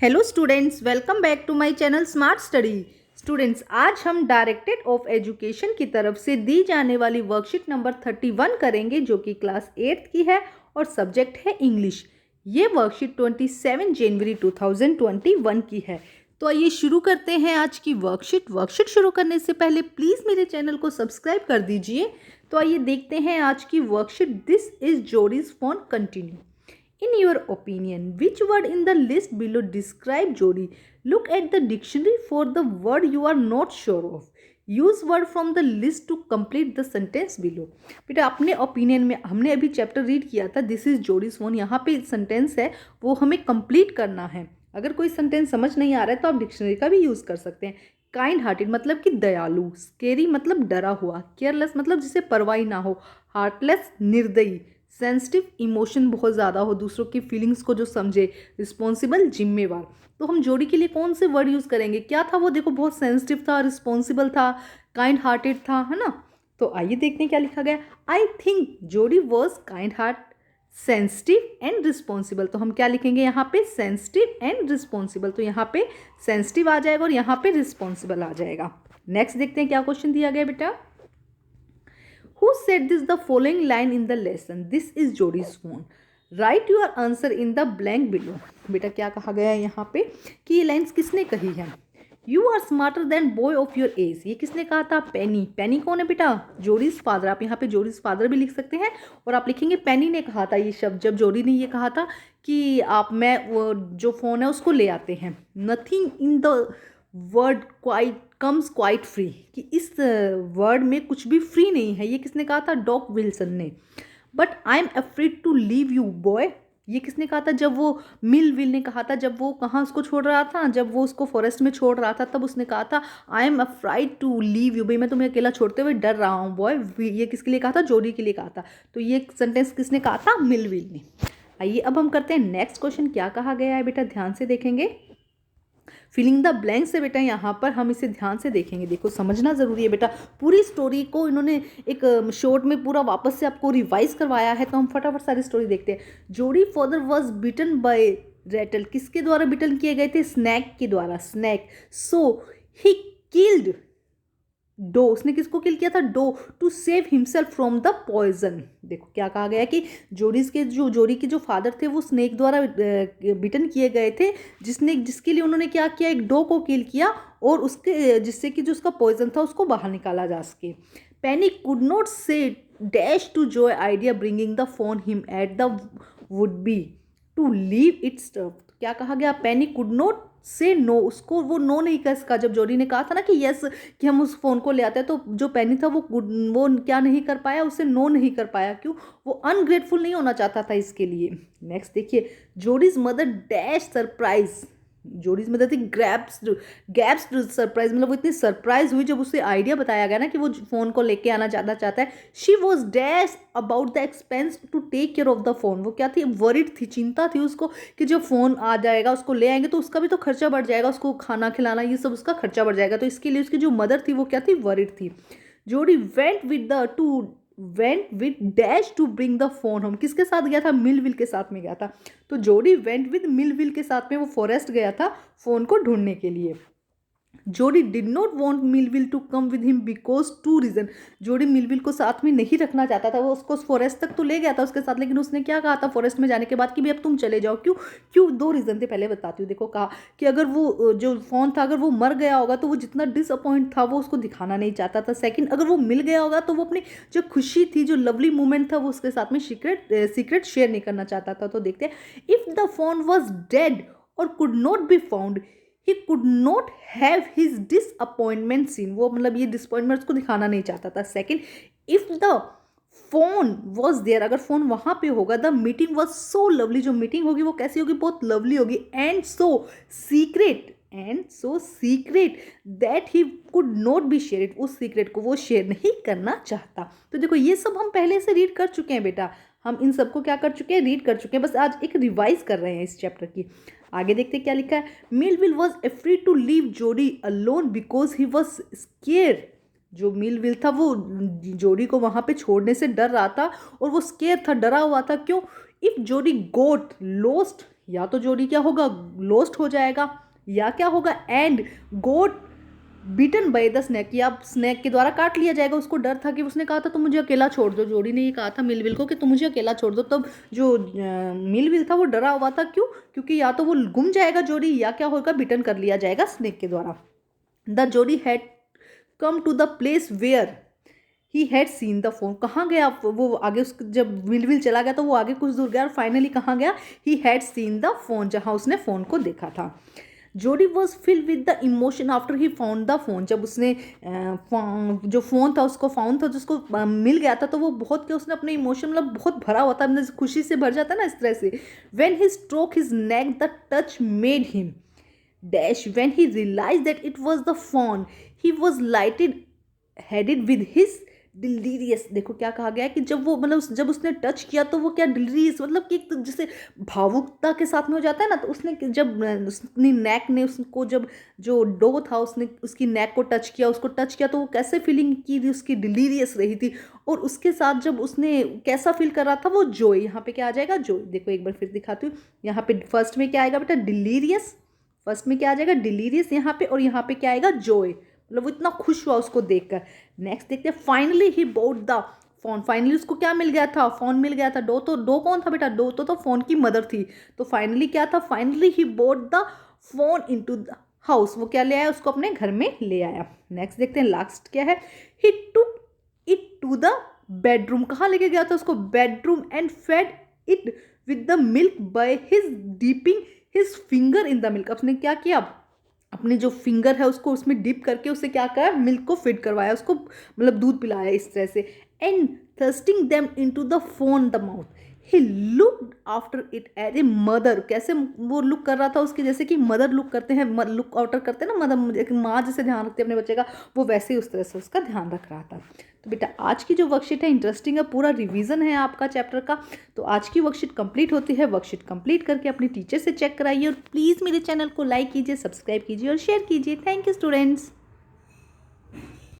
Hello students, welcome back to my channel smart study. Students, आज हम directorate of education की तरफ से दी जाने वाली वर्कशीट नंबर 31 करेंगे, जो कि क्लास 8 की है और सब्जेक्ट है इंग्लिश। ये वर्कशीट 27 जनवरी 2021 की है। तो आइए शुरू करते हैं आज की वर्कशीट शुरू करने से पहले प्लीज़ मेरे चैनल को सब्सक्राइब कर दीजिए। तो आइए देखते हैं आज की worksheet. This is Jody's phone continue. In your opinion, which word in the list below describe Jodi? Look at the dictionary for the word you are not sure of. Use word from the list to complete the sentence below. बेटा अपने opinion में हमने अभी chapter read किया था this is Jody's phone. यहाँ पे sentence है वो हमें कंप्लीट करना है। अगर कोई सेंटेंस समझ नहीं आ रहा है तो आप डिक्शनरी का भी यूज़ कर सकते हैं। काइंड हार्टेड मतलब कि दयालु, स्केरी मतलब डरा हुआ, केयरलेस मतलब जिसे परवाही ना हो, हार्टलेस निर्दयी, सेंसिटिव इमोशन बहुत ज़्यादा हो, दूसरों की फीलिंग्स को जो समझे, रिस्पॉन्सिबल जिम्मेवार। तो हम जोड़ी के लिए कौन से वर्ड यूज़ करेंगे? क्या था वो? देखो बहुत सेंसिटिव था, रिस्पॉन्सिबल था, काइंड हार्टेड था, है ना। तो आइए देखते हैं क्या लिखा गया। आई थिंक जोड़ी was kind heart, sensitive and responsible. तो हम क्या लिखेंगे यहाँ पे? Sensitive and responsible. तो यहाँ पे सेंसिटिव आ जाएगा और यहाँ पे रिस्पॉन्सिबल आ जाएगा। नेक्स्ट देखते हैं क्या क्वेश्चन दिया गया बेटा। Who said this the following line in the lesson? This is Jodi's phone. Write your answer in the blank below. बेटा क्या कहा गया है यहाँ पे कि ये लाइन्स किसने कही है? You are smarter than boy of your age. ये किसने कहा था? पेनी। पेनी कौन है बेटा? Jody's father. आप यहाँ पे जोडीज फादर भी लिख सकते हैं और आप लिखेंगे पेनी ने कहा था ये शब्द, जब जोडी ने ये कहा था कि आप मैं वो जो फ़ोन है उसको ले आते हैं। Nothing in the word quite comes quite free, कि इस वर्ड में कुछ भी फ्री नहीं है। ये किसने कहा था? डॉक विल्सन ने। But I am afraid to leave you boy, ये किसने कहा था? जब वो मिल विल ने कहा था, जब वो कहाँ उसको छोड़ रहा था, जब वो उसको फॉरेस्ट में छोड़ रहा था, तब उसने कहा था I am afraid to leave you, भाई मैं तुम्हें अकेला छोड़ते हुए डर रहा हूँ बॉय। ये किसके लिए कहा था? जोडी के लिए कहा था। तो ये सेंटेंस किसने कहा था? मिल विल ने। आइए अब हम करते हैं नेक्स्ट क्वेश्चन। क्या कहा गया है बेटा? ध्यान से देखेंगे। फिलिंग द ब्लैंक से बेटा यहाँ पर हम इसे ध्यान से देखेंगे। देखो समझना ज़रूरी है बेटा। पूरी स्टोरी को इन्होंने एक शॉर्ट में पूरा वापस से आपको रिवाइज करवाया है, तो हम फटाफट सारी स्टोरी देखते हैं। Jody father was bitten by rattle. किसके द्वारा बिटन किए गए थे? स्नैक के द्वारा। Snake. So he killed doe. उसने किसको किल किया था? Doe, to save himself from the poison. देखो क्या कहा गया है कि जोड़ी के जो फादर थे वो स्नेक द्वारा बिटन किए गए थे, जिसके लिए उन्होंने क्या किया? एक डो को किल किया और उसके जिससे कि जो उसका पॉइजन था उसको बाहर निकाला जा सके। Penny could not say dash to Joy idea bringing the fawn him at the would be to leave its stuff. क्या कहा गया? Penny could not say no, उसको वो नो नहीं कर सका। जब जोडी ने कहा था ना कि यस कि हम उस फोन को ले आते हैं, तो जो पेनी था वो क्या नहीं कर पाया? उसे नो नहीं कर पाया। क्यों? वो अनग्रेटफुल नहीं होना चाहता था इसके लिए। नेक्स्ट देखिए। Jody's mother dash surprise. Jody's mother थी गैप्स सरप्राइज, मतलब वो इतनी सरप्राइज हुई जब उसे आइडिया बताया गया ना कि वो फोन को लेके आना ज़्यादा चाहता है। She was dash about the expense to take care of the fawn. वो क्या थी? वरिड थी, चिंता थी उसको कि जब फ़ोन आ जाएगा, उसको ले आएंगे तो उसका भी तो खर्चा बढ़ जाएगा, उसको खाना खिलाना ये सब उसका खर्चा बढ़ जाएगा। तो इसके लिए उसकी जो मदर थी वो क्या थी? वरिड थी। Jody went with dash to bring the fawn home. किसके साथ गया था? मिलविल के साथ में गया था। तो जोडी वेंट विद मिलविल के साथ में वो फॉरेस्ट गया था फोन को ढूंढने के लिए। Jody did not want Millwheel to come with him because two reason. Jody Millwheel को साथ में नहीं रखना चाहता था। वो उसको फॉरेस्ट तक तो ले गया था उसके साथ, लेकिन उसने क्या कहा था फॉरेस्ट में जाने के बाद कि भी अब तुम चले जाओ। क्यों? क्यों? दो रीज़न थे, पहले बताती हूँ। देखो कहा कि अगर वो जो फोन था अगर वो मर गया होगा तो वो जितना डिसअपॉइंट था वो उसको दिखाना नहीं चाहता था। सेकंड, अगर वो मिल गया होगा तो वो अपनी जो खुशी थी, जो लवली मोमेंट था, वो उसके साथ में सीक्रेट शेयर नहीं करना चाहता था। तो देखते हैं। If the phone was dead और could not be found, he could not have his disappointment seen. वो मतलब ये डिसअपॉइंटमेंट उसको दिखाना नहीं चाहता था। Second, if the phone was there, अगर फोन वहां पे होगा, the meeting was so lovely, जो मीटिंग होगी वो कैसी होगी? बहुत लवली होगी। And so secret that he could not be share it. उस सीक्रेट को वो शेयर नहीं करना चाहता। तो देखो ये सब हम पहले से रीड कर चुके हैं बेटा। हम इन सबको क्या कर चुके हैं? रीड कर चुके हैं। बस आज एक रिवाइज कर रहे हैं इस चैप्टर की। आगे देखते हैं क्या लिखा है। Milville was afraid to leave Jody alone because he was scared. जो मिलविल था वो जोडी को वहां पे छोड़ने से डर रहा था और वो स्केयर था, डरा हुआ था। क्यों? इफ जोडी गोट लॉस्ट या तो जोडी क्या होगा, लॉस्ट हो जाएगा, या क्या होगा, and got bitten by the snake, या स्नैक के द्वारा काट लिया जाएगा। उसको डर था कि उसने कहा था तुम मुझे अकेला छोड़ दो, जोड़ी ने ये कहा था मिलविल को कि तुम मुझे अकेला छोड़ दो। तब जो मिलविल था वो डरा हुआ था, क्यों, क्योंकि या तो वो गुम जाएगा जोड़ी, या क्या होगा, बिटन कर लिया जाएगा स्नैक के द्वारा। The Jody had come to the place where he had seen the fawn, कहाँ गया वो आगे, उस जब मिलविल चला गया तो वो आगे कुछ दूर गया और फाइनली कहाँ गया, ही हैड सीन द फोन, जहाँ उसने फ़ोन को देखा था। जोडी was filled with the emotion after he found the phone, जब उसने जो फ़ोन था उसको फाउंड था, जिसको मिल गया था, तो वो बहुत क्या, उसने अपने इमोशन मतलब बहुत भरा हुआ था, मतलब खुशी से भर जाता है ना इस तरह से। When he stroke his neck the touch made him dash, when he realize that it was the fawn he was lighted headed with his delirious. देखो क्या कहा गया है कि जब वो मतलब जब उसने टच किया तो वो क्या डिलीरियस, मतलब कि एक तो जैसे भावुकता के साथ में हो जाता है ना, तो उसने जब उसने नेक ने उसको, जब जो डो था उसने उसकी नेक को टच किया, उसको टच किया, तो वो कैसे फीलिंग की थी, उसकी डिलीरियस रही थी। और उसके साथ जब उसने कैसा फील कर रहा था, वो जॉय, यहाँ पे क्या आ जाएगा, जॉय। देखो एक बार फिर दिखाती हूँ, यहाँ पे फर्स्ट में क्या आएगा बेटा, डिलीरियस, फर्स्ट में क्या आ जाएगा, डिलीरियस यहाँ पे, और यहाँ पे क्या आएगा, जॉय, मतलब वो इतना खुश हुआ उसको देखकर। नेक्स्ट देखते हैं, finally he bought the phone, finally उसको क्या मिल गया था, फोन मिल गया था। डो कौन था बेटा, डो तो फोन की मदर थी। तो फाइनली क्या था, finally he bought the phone into the house, वो क्या ले आया, उसको अपने घर में ले आया। नेक्स्ट देखते हैं, लास्ट क्या है, he took it to the bedroom, कहाँ लेके गया था उसको, bedroom, and fed it with the milk by his dipping his finger in the milk. उसने क्या किया, अपने जो फिंगर है उसको उसमें डिप करके उससे क्या करा, मिल्क को फिट करवाया, उसको मतलब दूध पिलाया इस तरह से। And thirsting them into the fawn the mouth he looked after it as a mother, कैसे वो लुक कर रहा था उसके, जैसे कि मदर लुक करते हैं, लुक आउटर करते हैं ना, मदर माँ जैसे ध्यान रखते हैं अपने बच्चे का, वो वैसे ही उस तरह से उसका ध्यान रख रहा था। तो बेटा आज की जो वर्कशीट है इंटरेस्टिंग है, पूरा रिवीजन है आपका चैप्टर का। तो आज की वर्कशीट कंप्लीट होती है, वर्कशीट कंप्लीट करके अपनी टीचर से चेक कराइए, और प्लीज़ मेरे चैनल को लाइक कीजिए, सब्सक्राइब कीजिए और शेयर कीजिए। Thank you students.